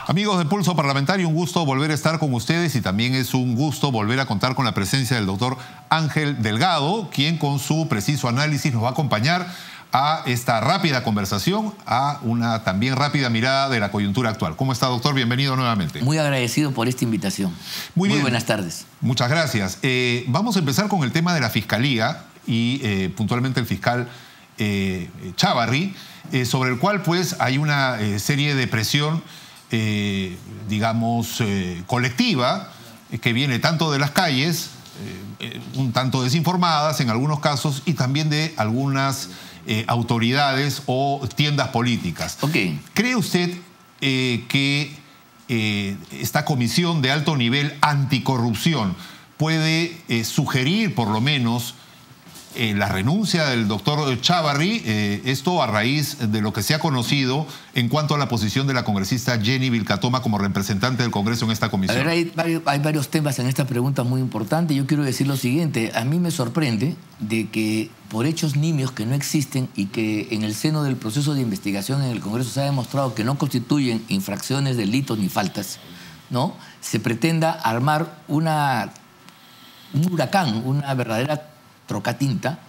Amigos de Pulso Parlamentario, un gusto volver a estar con ustedes y también es un gusto volver a contar con la presencia del doctor Ángel Delgado, quien con su preciso análisis nos va a acompañar a esta rápida conversación, a una también rápida mirada de la coyuntura actual. ¿Cómo está, doctor? Bienvenido nuevamente. Muy agradecido por esta invitación. Muy bien. Buenas tardes. Muchas gracias. Vamos a empezar con el tema de la Fiscalía y puntualmente el fiscal Chávarri, sobre el cual pues hay una serie de presión digamos, colectiva, que viene tanto de las calles, un tanto desinformadas en algunos casos, y también de algunas autoridades o tiendas políticas. Okay. ¿Cree usted que esta comisión de alto nivel anticorrupción puede sugerir, por lo menos, la renuncia del doctor Chávarri, esto a raíz de lo que se ha conocido en cuanto a la posición de la congresista Jenny Vilcatoma como representante del Congreso en esta comisión? A ver, hay varios temas en esta pregunta muy importante. Yo quiero decir lo siguiente. A mí me sorprende de que por hechos nimios que no existen y que en el seno del proceso de investigación en el Congreso se ha demostrado que no constituyen infracciones, delitos ni faltas, ¿no?, se pretenda armar un huracán, una verdadera trocatinta,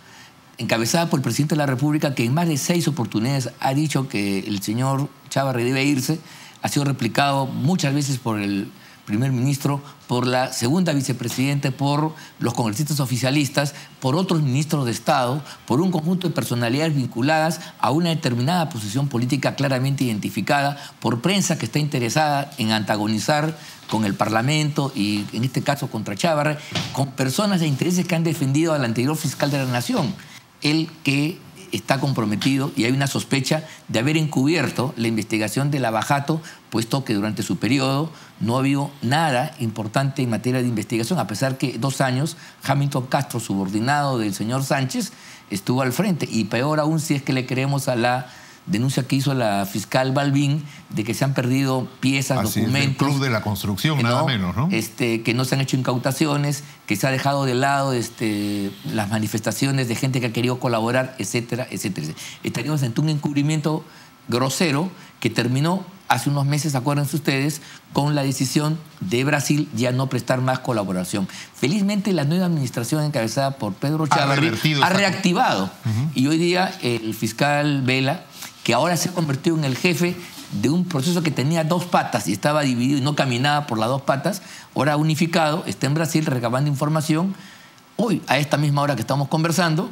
encabezada por el presidente de la República, que en más de 6 oportunidades ha dicho que el señor Chávarri debe irse. Ha sido replicado muchas veces por el primer ministro, por la segunda vicepresidenta, por los congresistas oficialistas, por otros ministros de Estado, por un conjunto de personalidades vinculadas a una determinada posición política claramente identificada, por prensa que está interesada en antagonizar con el Parlamento y en este caso contra Chávarri, con personas de intereses que han defendido al anterior fiscal de la Nación, el que está comprometido, y hay una sospecha de haber encubierto la investigación de Lavajato, puesto que durante su periodo no ha habido nada importante en materia de investigación, a pesar que 2 años Hamilton Castro, subordinado del señor Sánchez, estuvo al frente. Y peor aún si es que le creemos a la denuncia que hizo la fiscal Balbín de que se han perdido piezas, así documentos. Es, el Club de la Construcción, ¿no?, nada menos, ¿no? Que no se han hecho incautaciones, que se ha dejado de lado las manifestaciones de gente que ha querido colaborar, etcétera, etcétera. Estaríamos ante un encubrimiento grosero que terminó hace unos meses, acuérdense ustedes, con la decisión de Brasil ya no prestar más colaboración. Felizmente la nueva administración encabezada por Pedro Chávarri ha reactivado. Y hoy día el fiscal Vela, que ahora se ha convertido en el jefe de un proceso que tenía 2 patas y estaba dividido y no caminaba por las 2 patas, ahora unificado, está en Brasil recabando información, hoy a esta misma hora que estamos conversando,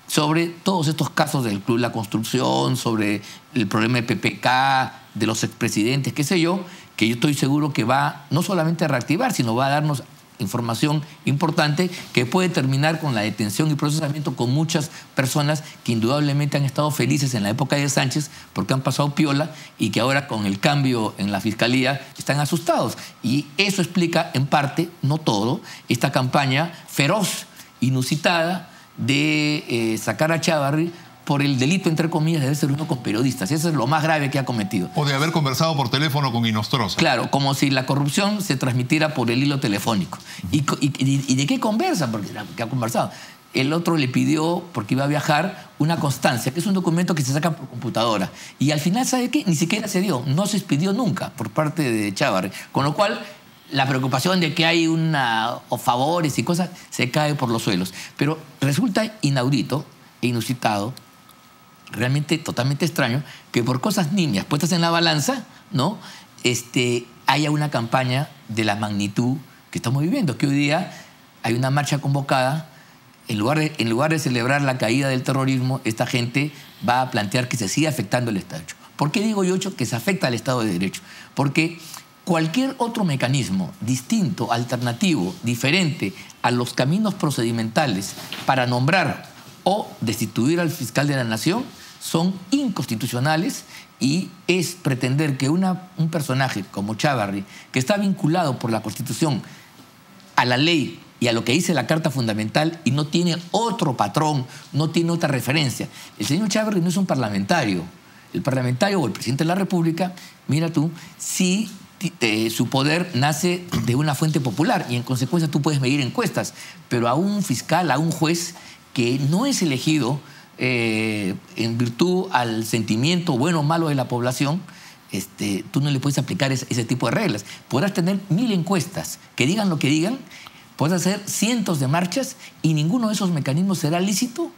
sobre todos estos casos del Club de la Construcción, sobre el problema de PPK, de los expresidentes, qué sé yo, que yo estoy seguro que va no solamente a reactivar, sino va a darnos información importante que puede terminar con la detención y procesamiento con muchas personas que indudablemente han estado felices en la época de Sánchez porque han pasado piola y que ahora con el cambio en la Fiscalía están asustados. Y eso explica en parte, no todo, esta campaña feroz, inusitada de sacar a Chávarri por el delito, entre comillas, de ser uno con periodistas. Eso es lo más grave que ha cometido. O de haber conversado por teléfono con Inostroza. Claro, como si la corrupción se transmitiera por el hilo telefónico. ¿Y de qué conversa? Porque ha conversado. El otro le pidió, porque iba a viajar, una constancia, que es un documento que se saca por computadora. Y al final, ¿sabe qué? Ni siquiera se dio. No se expidió nunca por parte de Chávarri. Con lo cual, la preocupación de que hay o favores y cosas se cae por los suelos. Pero resulta inaudito e inusitado, realmente totalmente extraño, que por cosas nimias puestas en la balanza, ¿no?, haya una campaña de la magnitud que estamos viviendo, que hoy día hay una marcha convocada. En lugar de celebrar la caída del terrorismo, esta gente va a plantear que se sigue afectando el Estado de Derecho. ¿Por qué digo yo que se afecta al Estado de Derecho? Porque cualquier otro mecanismo distinto, alternativo, diferente a los caminos procedimentales para nombrar o destituir al fiscal de la Nación son inconstitucionales, y es pretender que un personaje como Chávarri, que está vinculado por la Constitución a la ley y a lo que dice la Carta Fundamental y no tiene otro patrón, no tiene otra referencia. El señor Chávarri no es un parlamentario. El parlamentario o el presidente de la República, mira tú, sí su poder nace de una fuente popular y en consecuencia tú puedes medir encuestas, pero a un fiscal, a un juez que no es elegido en virtud al sentimiento bueno o malo de la población, tú no le puedes aplicar ese tipo de reglas. Podrás tener 1000 encuestas que digan lo que digan, podrás hacer cientos de marchas y ninguno de esos mecanismos será lícito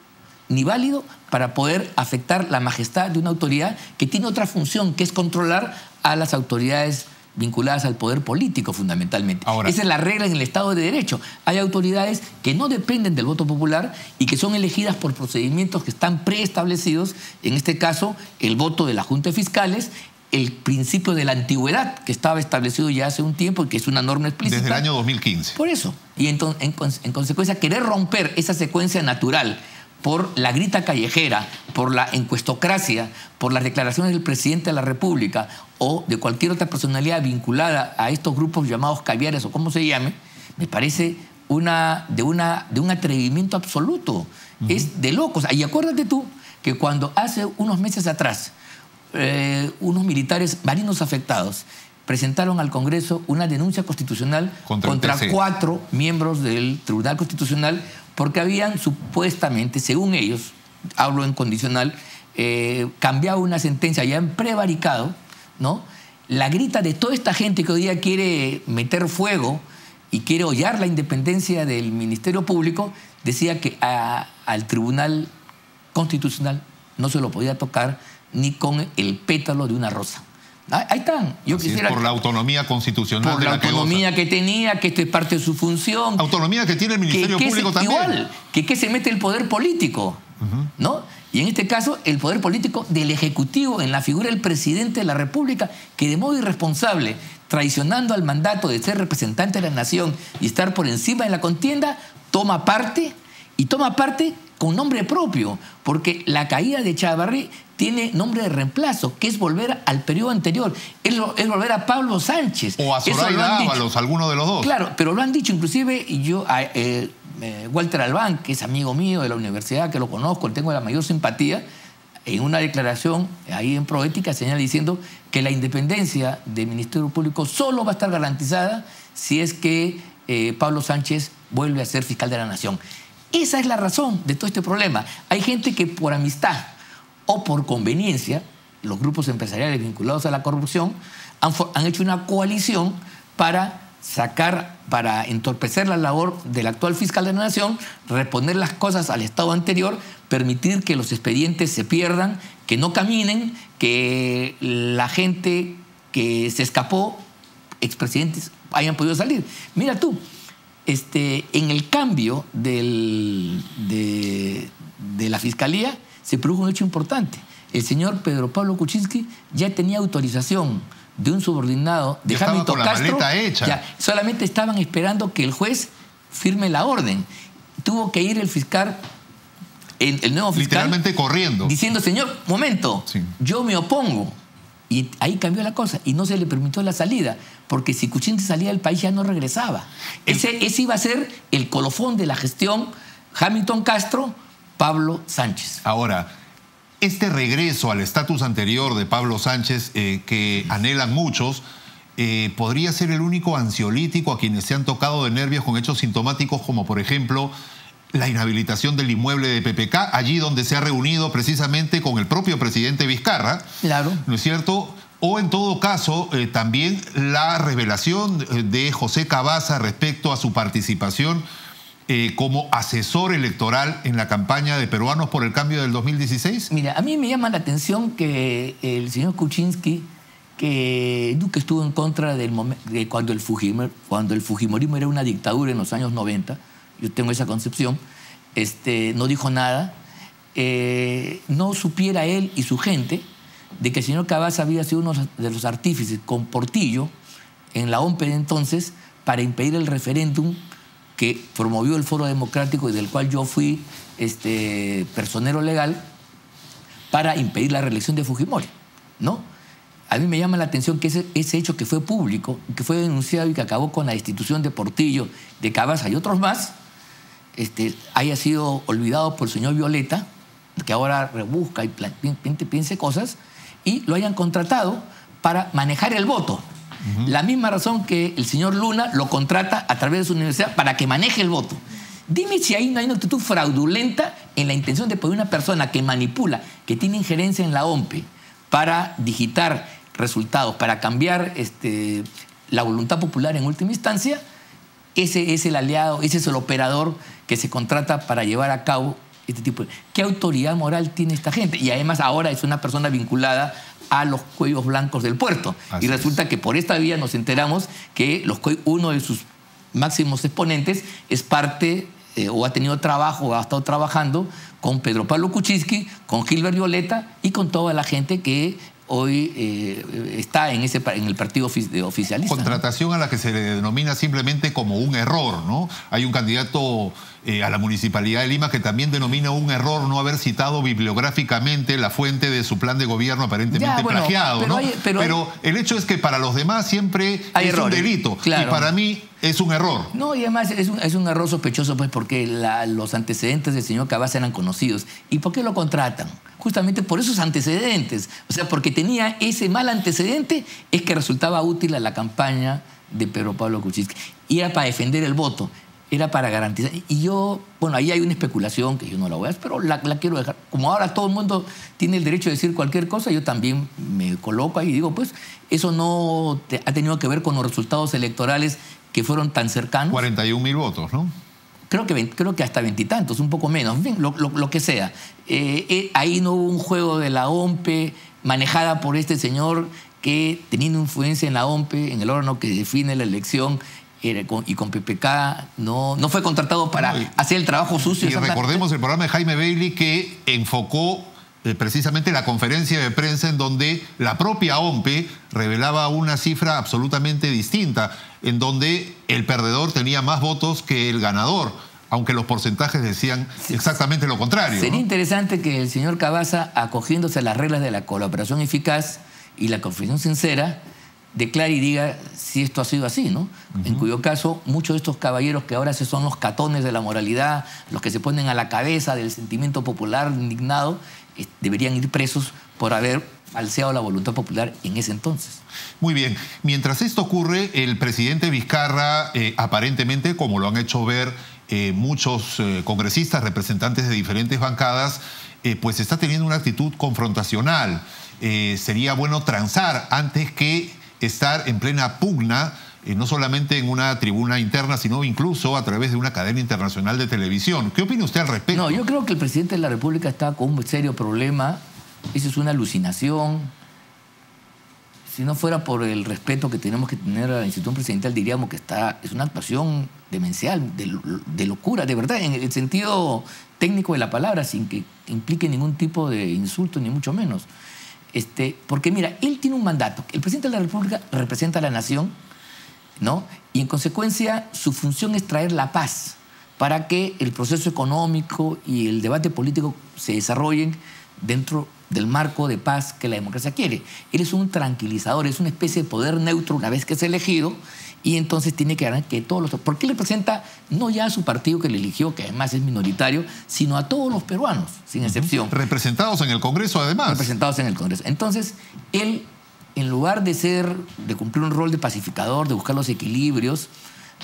ni válido para poder afectar la majestad de una autoridad que tiene otra función, que es controlar a las autoridades vinculadas al poder político fundamentalmente. Ahora, esa es la regla en el Estado de Derecho. Hay autoridades que no dependen del voto popular y que son elegidas por procedimientos que están preestablecidos, en este caso el voto de la Junta de Fiscales, el principio de la antigüedad que estaba establecido ya hace un tiempo y que es una norma explícita. Desde el año 2015. Por eso. Y en consecuencia querer romper esa secuencia natural por la grita callejera, por la encuestocracia, por las declaraciones del presidente de la República o de cualquier otra personalidad vinculada a estos grupos llamados caviares o como se llame, me parece de un atrevimiento absoluto. Es de locos. Y acuérdate tú que cuando hace unos meses atrás unos militares marinos afectados presentaron al Congreso una denuncia constitucional contra 4 miembros del Tribunal Constitucional porque habían supuestamente, según ellos, hablo en condicional, cambiado una sentencia ya en prevaricado, ¿no? La grita de toda esta gente que hoy día quiere meter fuego y quiere hollar la independencia del Ministerio Público, decía que al Tribunal Constitucional no se lo podía tocar ni con el pétalo de una rosa. Ahí están. Yo quisiera, por la autonomía constitucional. Por la autonomía que tenía, que esto es parte de su función. Autonomía que tiene el Ministerio Público también. Igual, que se mete el poder político, ¿no? Y en este caso, el poder político del Ejecutivo, en la figura del presidente de la República, que de modo irresponsable, traicionando al mandato de ser representante de la nación y estar por encima de la contienda, toma parte con nombre propio, porque la caída de Chávarri tiene nombre de reemplazo, que es volver al periodo anterior, es volver a Pablo Sánchez. O a Zoraida Ábalos, alguno de los dos. Claro, pero lo han dicho inclusive, y yo, Walter Albán, que es amigo mío de la universidad, que lo conozco, le tengo la mayor simpatía, en una declaración ahí en Proética señala diciendo que la independencia del Ministerio Público solo va a estar garantizada si es que Pablo Sánchez vuelve a ser fiscal de la Nación. Esa es la razón de todo este problema. Hay gente que por amistad o por conveniencia, los grupos empresariales vinculados a la corrupción han hecho una coalición para entorpecer la labor del actual fiscal de la Nación, reponer las cosas al estado anterior, permitir que los expedientes se pierdan, que no caminen, que la gente que se escapó, expresidentes, hayan podido salir. Mira tú, en el cambio de la Fiscalía se produjo un hecho importante. El señor Pedro Pablo Kuczynski ya tenía autorización de un subordinado de Hamilton Castro. Ya, solamente estaban esperando que el juez firme la orden. Tuvo que ir el fiscal, el nuevo fiscal, literalmente corriendo, diciendo: señor, momento, sí, yo me opongo. Y ahí cambió la cosa y no se le permitió la salida, porque si Kuczynski salía del país ya no regresaba. Ese iba a ser el colofón de la gestión Hamilton Castro, Pablo Sánchez. Ahora, este regreso al estatus anterior de Pablo Sánchez, que anhelan muchos, podría ser el único ansiolítico a quienes se han tocado de nervios con hechos sintomáticos como, por ejemplo, la inhabilitación del inmueble de PPK, allí donde se ha reunido precisamente con el propio presidente Vizcarra. Claro. ¿No es cierto? O en todo caso, también la revelación de José Cavazza respecto a su participación como asesor electoral en la campaña de Peruanos por el Cambio del 2016. Mira, a mí me llama la atención que el señor Kuczynski, que nunca estuvo en contra de cuando el Fujimorismo era una dictadura en los años 90, yo tengo esa concepción, no dijo nada, no supiera él y su gente de que el señor Cavazza había sido uno de los artífices con Portillo en la OMP de entonces para impedir el referéndum que promovió el Foro Democrático y del cual yo fui personero legal para impedir la reelección de Fujimori, ¿no? A mí me llama la atención que ese hecho que fue público, que fue denunciado y que acabó con la destitución de Portillo, de Cavazza y otros más, haya sido olvidado por el señor Violeta, que ahora rebusca y piense cosas, y lo hayan contratado para manejar el voto. La misma razón que el señor Luna lo contrata a través de su universidad para que maneje el voto. Dime si ahí no hay una actitud fraudulenta en la intención de poner una persona que manipula, que tiene injerencia en la OMPE para digitar resultados, para cambiar la voluntad popular en última instancia. Ese es el aliado, ese es el operador que se contrata para llevar a cabo este tipo de... ¿Qué autoridad moral tiene esta gente? Y además ahora es una persona vinculada a los cuellos blancos del puerto. Así y resulta que por esta vía nos enteramos que uno de sus máximos exponentes es parte o ha tenido trabajo o ha estado trabajando con Pedro Pablo Kuczynski, con Gilbert Violeta y con toda la gente que hoy está en el partido oficialista. Contratación, ¿no?, a la que se le denomina simplemente como un error, ¿no? Hay un candidato a la Municipalidad de Lima que también denomina un error no haber citado bibliográficamente la fuente de su plan de gobierno aparentemente plagiado, pero ¿no? Pero el hecho es que para los demás siempre hay es errores, un delito. claro. Y para mí es un error. No, y además es un error sospechoso, pues, porque los antecedentes del señor Cavazza eran conocidos. ¿Y por qué lo contratan? Justamente por esos antecedentes. O sea, porque tenía ese mal antecedente, es que resultaba útil a la campaña de Pedro Pablo Kuczynski. Y era para defender el voto, era para garantizar. Y yo, bueno, ahí hay una especulación que yo no la voy a hacer, pero la quiero dejar. Como ahora todo el mundo tiene el derecho de decir cualquier cosa, yo también me coloco ahí y digo, pues, eso no ha tenido que ver con los resultados electorales que fueron tan cercanos. 41.000 votos, ¿no? Creo que hasta 20 y tantos, un poco menos, en fin, lo que sea. Ahí no hubo un juego de la OMPE manejada por este señor que, teniendo influencia en la OMPE, en el órgano que define la elección, y con PPK, no fue contratado para hacer el trabajo sucio. Y recordemos el programa de Jaime Bailey que enfocó precisamente la conferencia de prensa en donde la propia OMPE revelaba una cifra absolutamente distinta, en donde el perdedor tenía más votos que el ganador, aunque los porcentajes decían exactamente lo contrario. Sería ¿no? interesante que el señor Cavazza, acogiéndose a las reglas de la colaboración eficaz y la confesión sincera, declare y diga si esto ha sido así, ¿no? En cuyo caso, muchos de estos caballeros que ahora son los catones de la moralidad, los que se ponen a la cabeza del sentimiento popular indignado, deberían ir presos por haber falseado la voluntad popular en ese entonces. Muy bien. Mientras esto ocurre, el presidente Vizcarra, aparentemente, como lo han hecho ver muchos congresistas, representantes de diferentes bancadas, pues está teniendo una actitud confrontacional. Sería bueno transar antes que estar en plena pugna, no solamente en una tribuna interna, sino incluso a través de una cadena internacional de televisión. ¿Qué opina usted al respecto? No, yo creo que el presidente de la República está con un serio problema. Eso es una alucinación. Si no fuera por el respeto que tenemos que tener a la institución presidencial, diríamos que es una actuación demencial, de locura, de verdad, en el sentido técnico de la palabra, sin que implique ningún tipo de insulto, ni mucho menos. Porque mira, él tiene un mandato. El presidente de la República representa a la nación, ¿no? Y en consecuencia su función es traer la paz para que el proceso económico y el debate político se desarrollen dentro del marco de paz que la democracia quiere. Él es un tranquilizador, es una especie de poder neutro una vez que es elegido, y entonces tiene que ganar que todos los... Porque él representa no ya a su partido que le eligió, que además es minoritario, sino a todos los peruanos, sin excepción. Representados en el Congreso, además. Representados en el Congreso. Entonces, él, en lugar de cumplir un rol de pacificador, de buscar los equilibrios,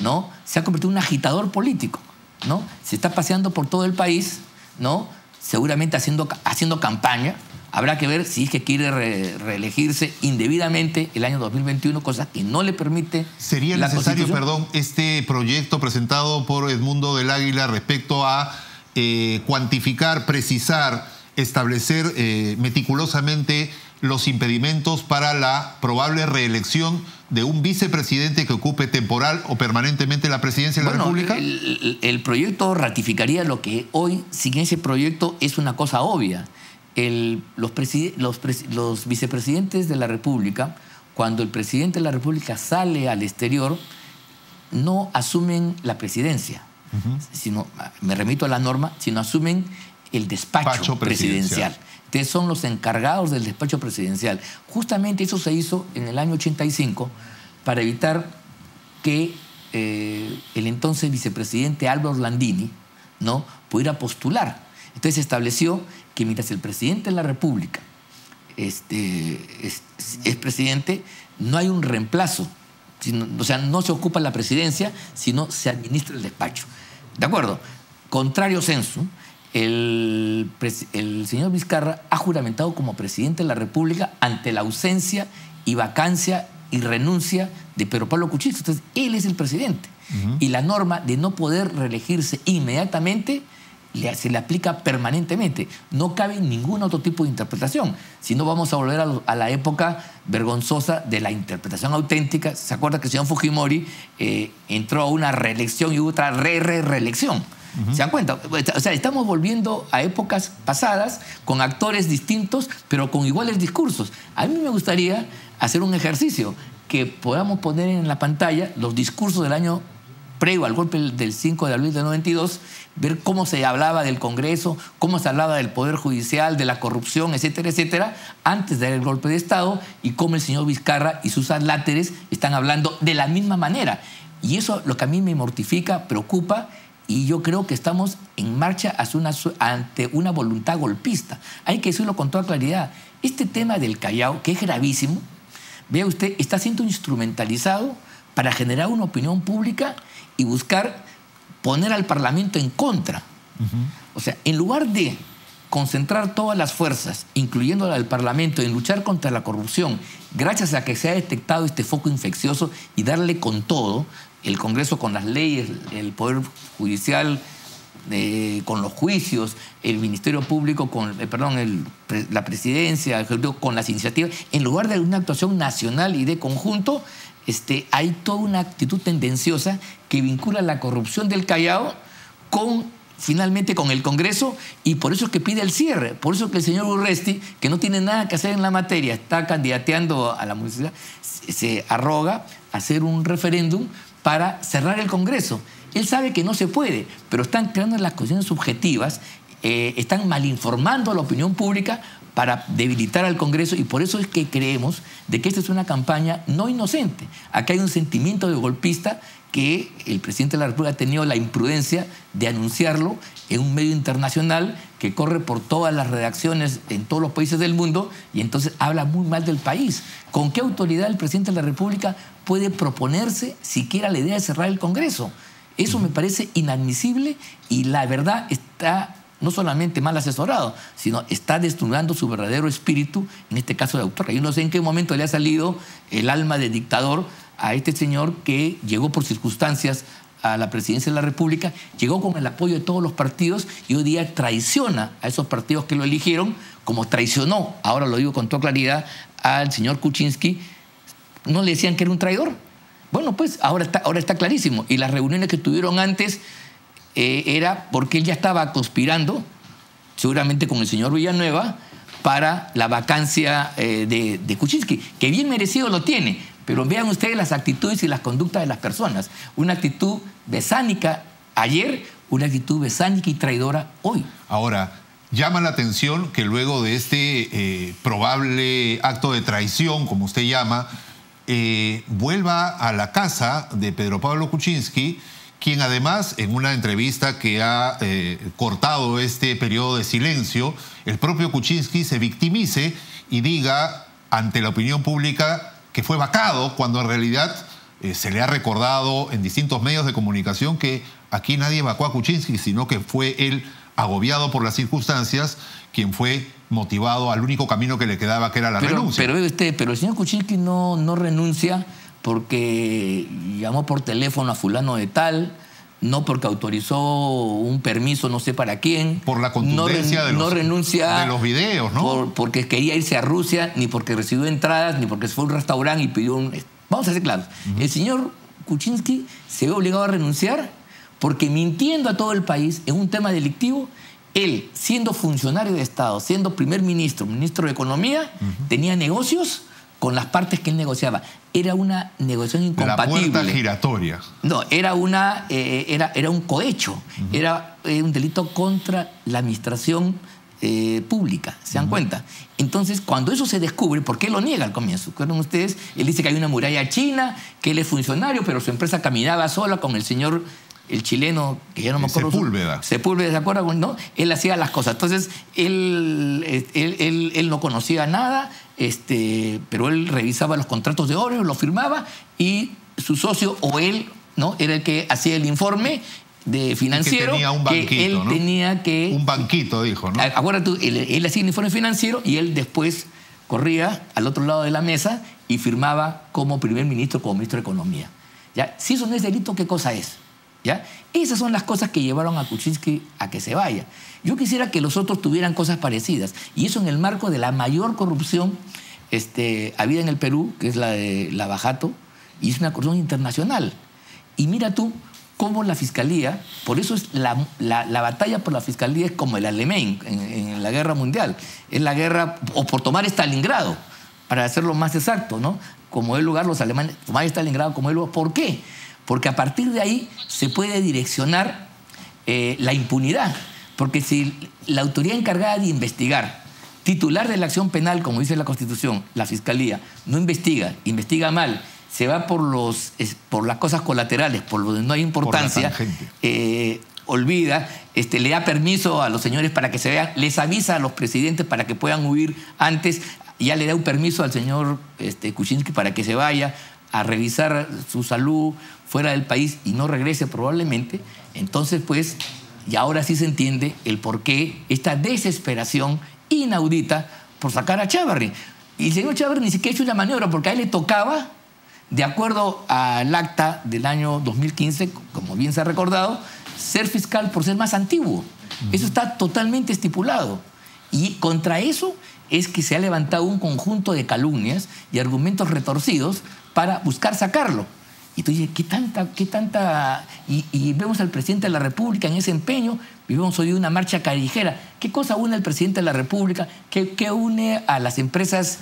¿no?, se ha convertido en un agitador político, ¿no? Se está paseando por todo el país, ¿no?, seguramente haciendo campaña. Habrá que ver si es que quiere reelegirse indebidamente el año 2021, cosa que no le permite. ¿Sería necesario, perdón, este proyecto presentado por Edmundo del Águila respecto a cuantificar, precisar, establecer meticulosamente los impedimentos para la probable reelección de un vicepresidente que ocupe temporal o permanentemente la presidencia de la República? El proyecto ratificaría lo que hoy, sin ese proyecto, es una cosa obvia. Los vicepresidentes de la República, cuando el presidente de la República sale al exterior, no asumen la presidencia, sino, me remito a la norma, sino asumen el despacho presidencial. Entonces son los encargados del despacho presidencial. Justamente eso se hizo en el año 85 para evitar que el entonces vicepresidente Álvaro Landini, ¿no?, pudiera postular. Entonces se estableció que mientras el presidente de la República es presidente, no hay un reemplazo. O sea, no se ocupa la presidencia, sino se administra el despacho. ¿De acuerdo? Contrario sensu, el señor Vizcarra ha juramentado como presidente de la República ante la ausencia y vacancia y renuncia de Pedro Pablo Kuczynski. Entonces, él es el presidente. Y la norma de no poder reelegirse inmediatamente se le aplica permanentemente. No cabe ningún otro tipo de interpretación. Si no, vamos a volver a la época vergonzosa de la interpretación auténtica. ¿Se acuerda que el señor Fujimori entró a una reelección y otra reelección? ¿Se dan cuenta? O sea, estamos volviendo a épocas pasadas con actores distintos, pero con iguales discursos. A mí me gustaría hacer un ejercicio, que podamos poner en la pantalla los discursos del año previo al golpe del 5 de abril del 92, ver cómo se hablaba del Congreso, cómo se hablaba del Poder Judicial, de la corrupción, etcétera, etcétera, antes de dar el golpe de Estado, y cómo el señor Vizcarra y sus adláteres están hablando de la misma manera. Y eso lo que a mí me mortifica, preocupa, y yo creo que estamos en marcha ante una voluntad golpista. Hay que decirlo con toda claridad. Este tema del Callao, que es gravísimo, vea usted, está siendo instrumentalizado para generar una opinión pública y buscar poner al Parlamento en contra. O sea, en lugar de concentrar todas las fuerzas, incluyendo la del Parlamento, en luchar contra la corrupción, gracias a que se ha detectado este foco infeccioso, y darle con todo, el Congreso con las leyes, el Poder Judicial con los juicios, el Ministerio Público con, la Presidencia, el Ejecutivo con las iniciativas, en lugar de una actuación nacional y de conjunto, hay toda una actitud tendenciosa que vincula la corrupción del Callao finalmente con el Congreso, y por eso es que pide el cierre. Por eso es que el señor Urresti, que no tiene nada que hacer en la materia, está candidateando a la municipalidad, se arroga a hacer un referéndum para cerrar el Congreso. Él sabe que no se puede, pero están creando las cuestiones subjetivas, están malinformando a la opinión pública para debilitar al Congreso, y por eso es que creemos de que esta es una campaña no inocente. Acá hay un sentimiento de golpista que el presidente de la República ha tenido la imprudencia de anunciarlo en un medio internacional que corre por todas las redacciones en todos los países del mundo, y entonces habla muy mal del país. ¿Con qué autoridad el presidente de la República puede proponerse siquiera la idea de cerrar el Congreso? Eso me parece inadmisible, y la verdad está no solamente mal asesorado, sino está destruyendo su verdadero espíritu, en este caso de autor. Yo no sé en qué momento le ha salido el alma de dictador a este señor, que llegó por circunstancias a la presidencia de la República, llegó con el apoyo de todos los partidos, y hoy día traiciona a esos partidos que lo eligieron, como traicionó, ahora lo digo con toda claridad, al señor Kuczynski. ¿No le decían que era un traidor? Bueno, pues ahora está clarísimo. Y las reuniones que tuvieron antes era porque él ya estaba conspirando, seguramente con el señor Villanueva, para la vacancia de Kuczynski, que bien merecido lo tiene. Pero vean ustedes las actitudes y las conductas de las personas. Una actitud besánica ayer, una actitud besánica y traidora hoy. Ahora, llama la atención que luego de este probable acto de traición, como usted llama, vuelva a la casa de Pedro Pablo Kuczynski, quien además, en una entrevista que ha cortado este periodo de silencio, el propio Kuczynski se victimice y diga ante la opinión pública que fue vacado, cuando en realidad se le ha recordado en distintos medios de comunicación que aquí nadie vacó a Kuczynski, sino que fue él, agobiado por las circunstancias, quien fue motivado al único camino que le quedaba, que era la renuncia. Pero el señor Kuczynski no renuncia porque llamó por teléfono a fulano de tal, no porque autorizó un permiso no sé para quién. Por la contundencia de los videos, ¿no? Porque quería irse a Rusia, ni porque recibió entradas, ni porque se fue a un restaurante y pidió un... Vamos a ser claros. El señor Kuczynski se ve obligado a renunciar porque, mintiendo a todo el país en un tema delictivo, él, siendo funcionario de Estado, siendo primer ministro, ministro de Economía, tenía negocios con las partes que él negociaba. Era una negociación incompatible. La puerta giratoria. No, era un cohecho. Era un delito contra la administración pública. ¿Se dan cuenta? Entonces, cuando eso se descubre, ¿por qué lo niega al comienzo? ¿Recuerdan ustedes? Él dice que hay una muralla china, que él es funcionario, pero su empresa caminaba sola con el señor el chileno, que ya no me acuerdo. Sepúlveda. Sepúlveda, ¿se acuerdan? ¿No? Él hacía las cosas. Entonces, él no conocía nada, pero él revisaba los contratos de oro, los firmaba, y su socio o él, ¿no?, era el que hacía el informe de financiero. Que tenía un banquito, que él, ¿no?, tenía que... Un banquito, dijo, ¿no? Acuérdate tú, él hacía el informe financiero y él después corría al otro lado de la mesa y firmaba como primer ministro, como ministro de Economía. ¿Ya? Si eso no es delito, ¿qué cosa es? ¿Ya? Esas son las cosas que llevaron a Kuczynski a que se vaya. Yo quisiera que los otros tuvieran cosas parecidas, y eso en el marco de la mayor corrupción habida en el Perú, que es la de Lavajato, y es una corrupción internacional. Y mira tú cómo la Fiscalía, por eso es la batalla por la Fiscalía es como el alemán en la Guerra Mundial. Es la guerra, o por tomar Stalingrado, para hacerlo más exacto, ¿no? Como el lugar, los alemanes, tomar Stalingrado como el lugar. ¿Por qué? Porque a partir de ahí se puede direccionar la impunidad. Porque si la autoridad encargada de investigar, titular de la acción penal, como dice la Constitución, la Fiscalía, no investiga, investiga mal, se va por las cosas colaterales, por lo que no hay importancia, olvida, le da permiso a los señores para que se vean, les avisa a los presidentes para que puedan huir antes, ya le da un permiso al señor Kuczynski para que se vaya a revisar su salud fuera del país y no regrese probablemente. Entonces, pues, y ahora sí se entiende el porqué esta desesperación inaudita por sacar a Chávarri. Y el señor Chávarri ni siquiera ha hecho una maniobra, porque a él le tocaba, de acuerdo al acta del año 2015, como bien se ha recordado, ser fiscal por ser más antiguo. Eso está totalmente estipulado. Y contra eso es que se ha levantado un conjunto de calumnias y argumentos retorcidos para buscar sacarlo. Y tú dices, ¿qué tanta? Y vemos al presidente de la República en ese empeño. Vivimos hoy una marcha callejera. ¿Qué cosa une al presidente de la República? ¿Qué une a las empresas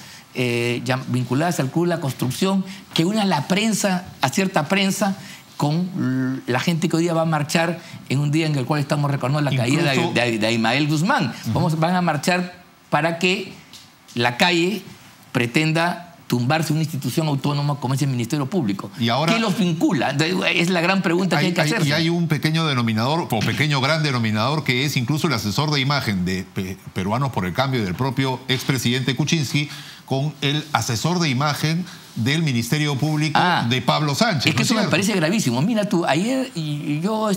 vinculadas al club de la construcción? ¿Qué une a la prensa, a cierta prensa, con la gente que hoy día va a marchar en un día en el cual estamos recordando la caída de Ismael Guzmán? Van a marchar para que la calle pretenda tumbarse una institución autónoma como es el Ministerio Público. Y ahora, ¿qué los vincula? Es la gran pregunta que hay que hacerse. Y hay un pequeño denominador, o pequeño gran denominador, que es incluso el asesor de imagen de Peruanos por el Cambio del propio expresidente Kuczynski con el asesor de imagen del Ministerio Público de Pablo Sánchez. Es que eso me parece gravísimo. Mira tú, ayer yo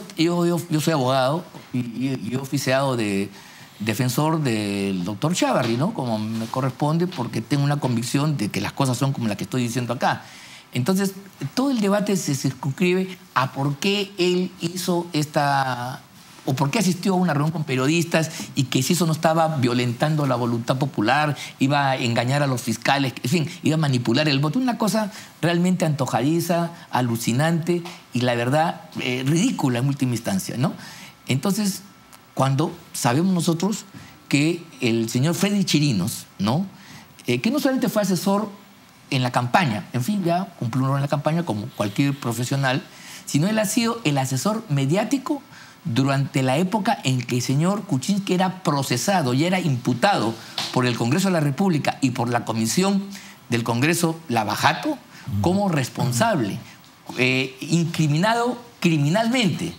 soy abogado y he oficiado de defensor del doctor Chávarri, ¿no?, como me corresponde, porque tengo una convicción de que las cosas son como las que estoy diciendo acá. Entonces, todo el debate se circunscribe a por qué él hizo o por qué asistió a una reunión con periodistas, y que si eso no estaba violentando la voluntad popular, iba a engañar a los fiscales, en fin, iba a manipular el voto. Una cosa realmente antojadiza, alucinante y, la verdad, ridícula en última instancia, ¿no? Entonces, cuando sabemos nosotros que el señor Freddy Chirinos, ¿no?, que no solamente fue asesor en la campaña, en fin, ya cumplió un rol en la campaña como cualquier profesional, sino él ha sido el asesor mediático durante la época en que el señor Kuczynski era procesado y era imputado por el Congreso de la República y por la Comisión del Congreso Lavajato como responsable, incriminado criminalmente,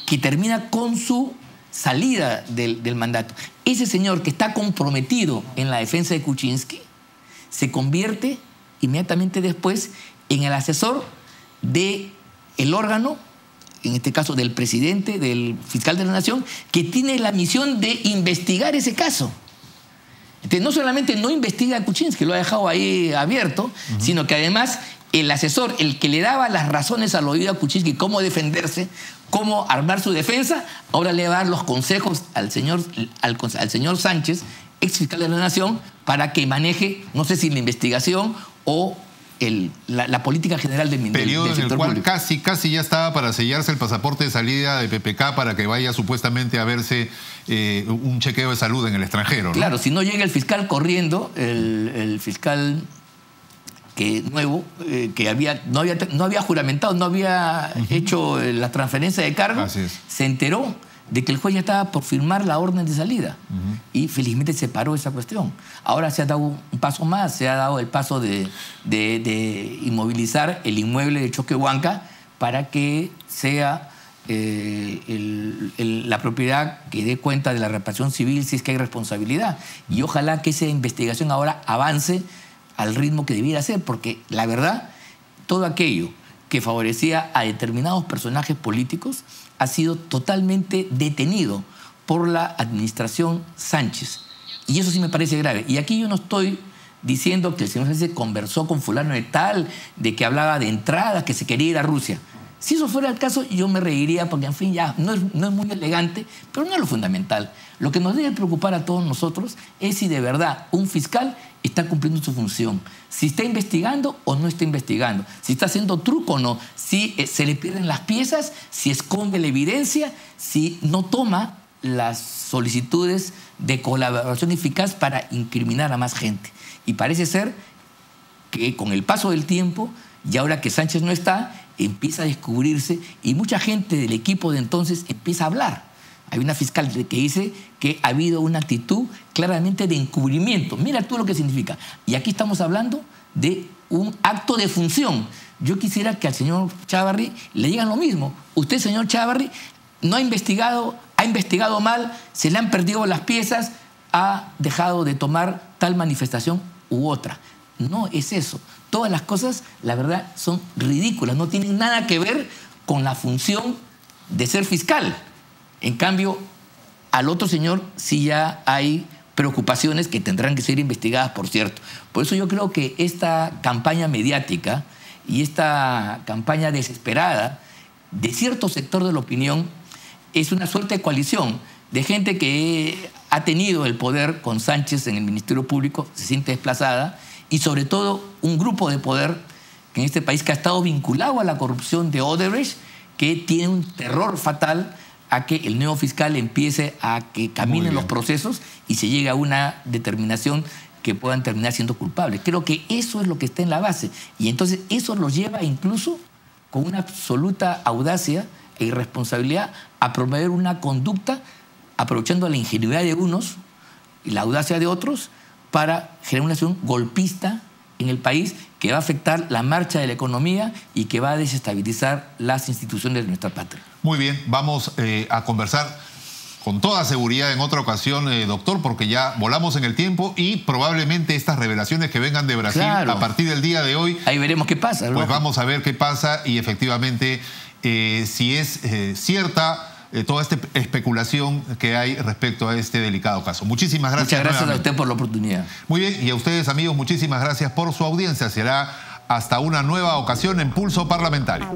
que termina con su salida del mandato. Ese señor que está comprometido en la defensa de Kuczynski se convierte inmediatamente después en el asesor del órgano, en este caso del presidente, del fiscal de la Nación, que tiene la misión de investigar ese caso. Entonces, no solamente no investiga a Kuczynski, lo ha dejado ahí abierto, sino que además el asesor, el que le daba las razones al oído a Kuczynski, cómo defenderse, cómo armar su defensa, ahora le va a dar los consejos al señor Sánchez, ex fiscal de la Nación, para que maneje, no sé si la investigación o la política general del sector público. Periodo en el cual casi ya estaba para sellarse el pasaporte de salida de PPK para que vaya supuestamente a verse un chequeo de salud en el extranjero, ¿no? Claro, si no llega el fiscal corriendo, el fiscal nuevo, que no había juramentado, no había hecho la transferencia de cargo, se enteró de que el juez ya estaba por firmar la orden de salida. Y felizmente se paró esa cuestión. Ahora se ha dado un paso más, se ha dado el paso de inmovilizar el inmueble de Choquehuanca para que sea la propiedad que dé cuenta de la reparación civil si es que hay responsabilidad. Y ojalá que esa investigación ahora avance al ritmo que debiera ser, porque la verdad, todo aquello que favorecía a determinados personajes políticos ha sido totalmente detenido por la administración Sánchez. Y eso sí me parece grave. Y aquí yo no estoy diciendo que el señor Sánchez conversó con fulano de tal, de que hablaba de entradas, que se quería ir a Rusia. Si eso fuera el caso, yo me reiría porque, en fin, ya no es muy elegante, pero no es lo fundamental. Lo que nos debe preocupar a todos nosotros es si de verdad un fiscal está cumpliendo su función, si está investigando o no está investigando, si está haciendo truco o no, si se le pierden las piezas, si esconde la evidencia, si no toma las solicitudes de colaboración eficaz para incriminar a más gente. Y parece ser que con el paso del tiempo, y ahora que Sánchez no está, empieza a descubrirse y mucha gente del equipo de entonces empieza a hablar. Hay una fiscal que dice que ha habido una actitud claramente de encubrimiento. Mira tú lo que significa. Y aquí estamos hablando de un acto de función. Yo quisiera que al señor Chávarri le digan lo mismo. Usted, señor Chávarri, no ha investigado mal, se le han perdido las piezas, ha dejado de tomar tal manifestación u otra. No es eso. Todas las cosas, la verdad, son ridículas. No tienen nada que ver con la función de ser fiscal. En cambio, al otro señor sí ya hay preocupaciones que tendrán que ser investigadas, por cierto. Por eso yo creo que esta campaña mediática y esta campaña desesperada de cierto sector de la opinión es una suerte de coalición de gente que ha tenido el poder con Sánchez en el Ministerio Público, se siente desplazada, y sobre todo un grupo de poder que en este país que ha estado vinculado a la corrupción de Odebrecht, que tiene un terror fatal a que el nuevo fiscal empiece a que caminen los procesos y se llegue a una determinación que puedan terminar siendo culpables. Creo que eso es lo que está en la base. Y entonces eso los lleva incluso con una absoluta audacia e irresponsabilidad a promover una conducta aprovechando la ingenuidad de unos y la audacia de otros para generar una acción golpista en el país que va a afectar la marcha de la economía y que va a desestabilizar las instituciones de nuestra patria. Muy bien, vamos a conversar con toda seguridad en otra ocasión, doctor, porque ya volamos en el tiempo y probablemente estas revelaciones que vengan de Brasil a partir del día de hoy... Ahí veremos qué pasa. Pues vamos a ver qué pasa y efectivamente si es cierta toda esta especulación que hay respecto a este delicado caso. Muchísimas gracias. Muchas gracias a usted por la oportunidad. Muy bien, y a ustedes, amigos, muchísimas gracias por su audiencia. Será hasta una nueva ocasión en Pulso Parlamentario.